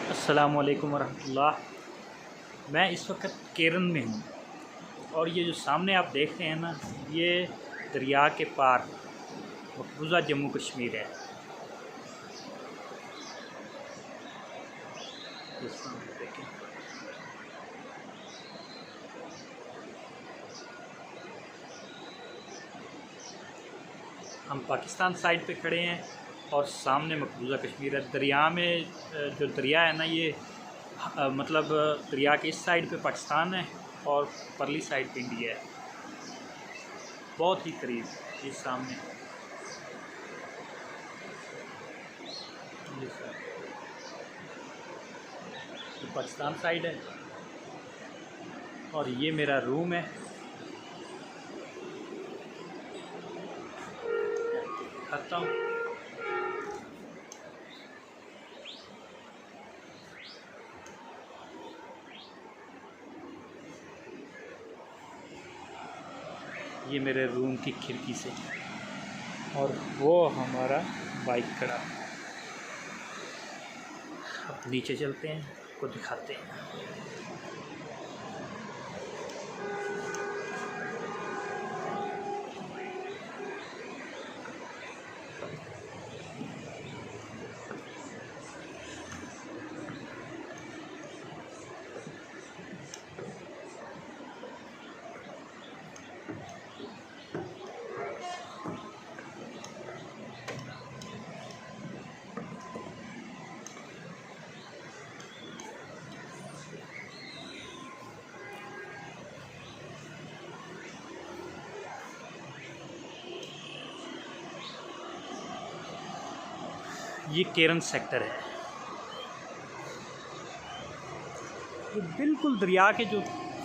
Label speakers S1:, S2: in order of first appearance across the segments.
S1: अस्सलामुअलैकुम वरहमतुल्लाह। मैं इस वक्त केरन में हूँ और ये जो सामने आप देख रहे हैं ना, ये दरिया के पार मकबूजा जम्मू कश्मीर है। इस सामने देखें, हम पाकिस्तान साइड पे खड़े हैं और सामने मकबूजा कश्मीर है। दरिया में जो दरिया है ना, ये मतलब दरिया के इस साइड पे पाकिस्तान है और परली साइड पे इंडिया है, बहुत ही करीब। ये सामने ये पाकिस्तान साइड है और ये मेरा रूम है। खाता हूँ, ये मेरे रूम की खिड़की से, और वो हमारा बाइक खड़ा। अब नीचे चलते हैं, आपको दिखाते हैं। ये केरन सेक्टर है। ये बिल्कुल दरिया के जो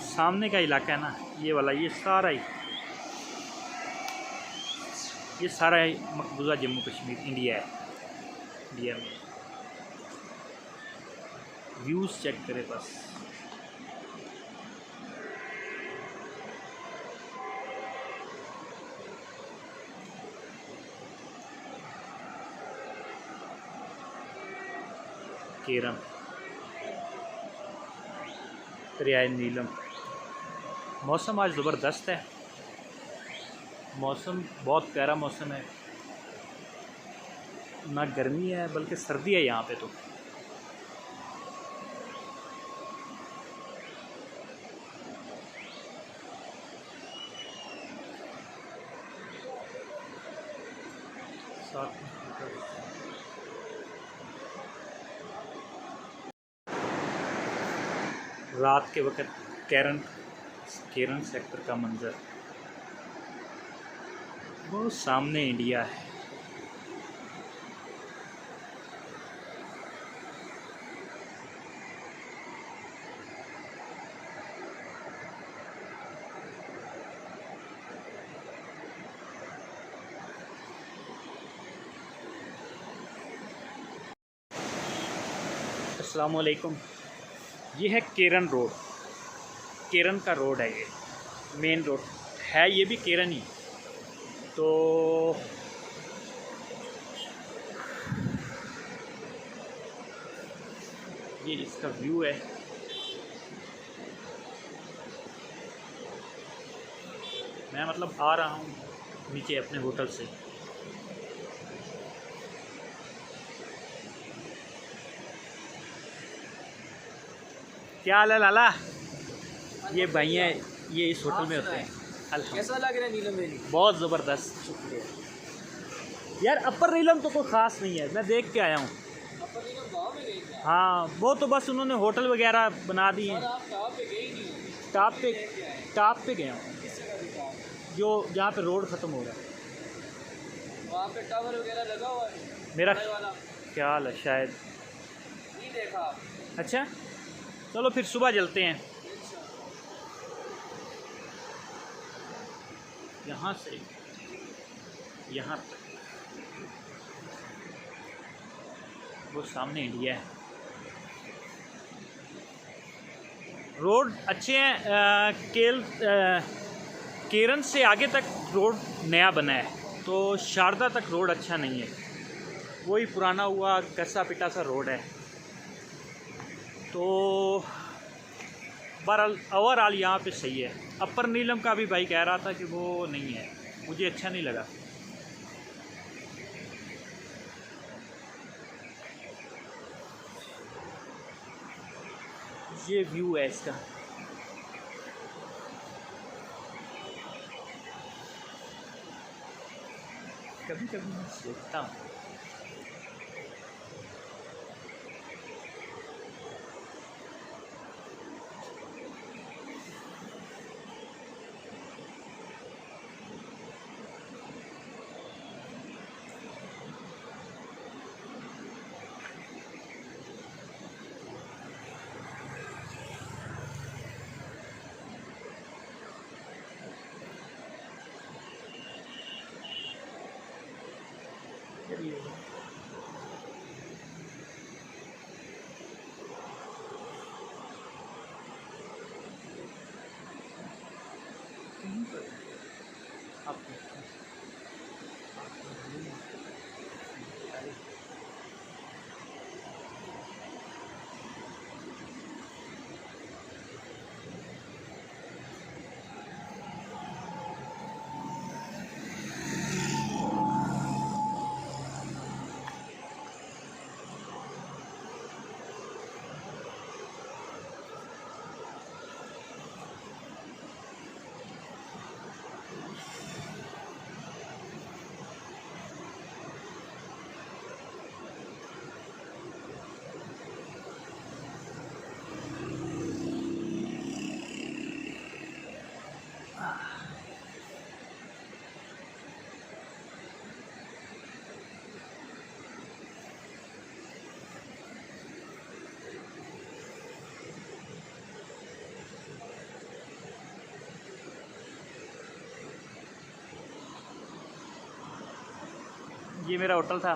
S1: सामने का इलाका है ना, ये वाला, ये सारा मकबूजा जम्मू कश्मीर इंडिया है। इंडिया में व्यूज़ चेक करें बस। केरन, दरियाए नीलम। मौसम आज ज़बरदस्त है, मौसम बहुत प्यारा मौसम है, ना गर्मी है बल्कि सर्दी है यहाँ पे। तो साथ रात के वक्त केरन सेक्टर का मंजर, वो सामने इंडिया है। अस्सलामुअलैकुम। ये है केरन रोड, केरन का रोड है, ये मेन रोड है, ये भी केरन ही। तो ये इसका व्यू है। मैं मतलब आ रहा हूँ नीचे अपने होटल से। क्या हाल है लाला? ये भैया ये इस होटल में होते हैं।
S2: कैसा लग रहा है नीलम वैली?
S1: बहुत ज़बरदस्त, शुक्रिया यार। अपर नीलम तो कोई ख़ास नहीं है, मैं देख के आया हूँ।
S2: अपर नीलम गाँव में गई क्या?
S1: हाँ, वो तो बस उन्होंने होटल वगैरह बना दिए हैं।
S2: आप टॉप पे गई नहीं?
S1: टॉप पे गया हूँ,
S2: किस जगह भी टॉप?
S1: जो जहाँ पे रोड ख़त्म हो रहा है
S2: वहाँ पे टावर वगैरह लगा हुआ है
S1: मेरा
S2: वाला?
S1: ख्याल है शायद।
S2: नहीं देखा?
S1: अच्छा, चलो फिर सुबह चलते हैं। यहाँ से यहाँ तक वो सामने इंडिया है। रोड अच्छे हैं। केरन से आगे तक रोड नया बना है, तो शारदा तक रोड अच्छा नहीं है, वही पुराना हुआ कसा पिटा सा रोड है। तो बहरहाल ओवरऑल यहाँ पे सही है। अपर नीलम का भी भाई कह रहा था कि वो नहीं है, मुझे अच्छा नहीं लगा। ये व्यू है इसका। कभी कभी मैं सोचता हूँ ये मेरा होटल था।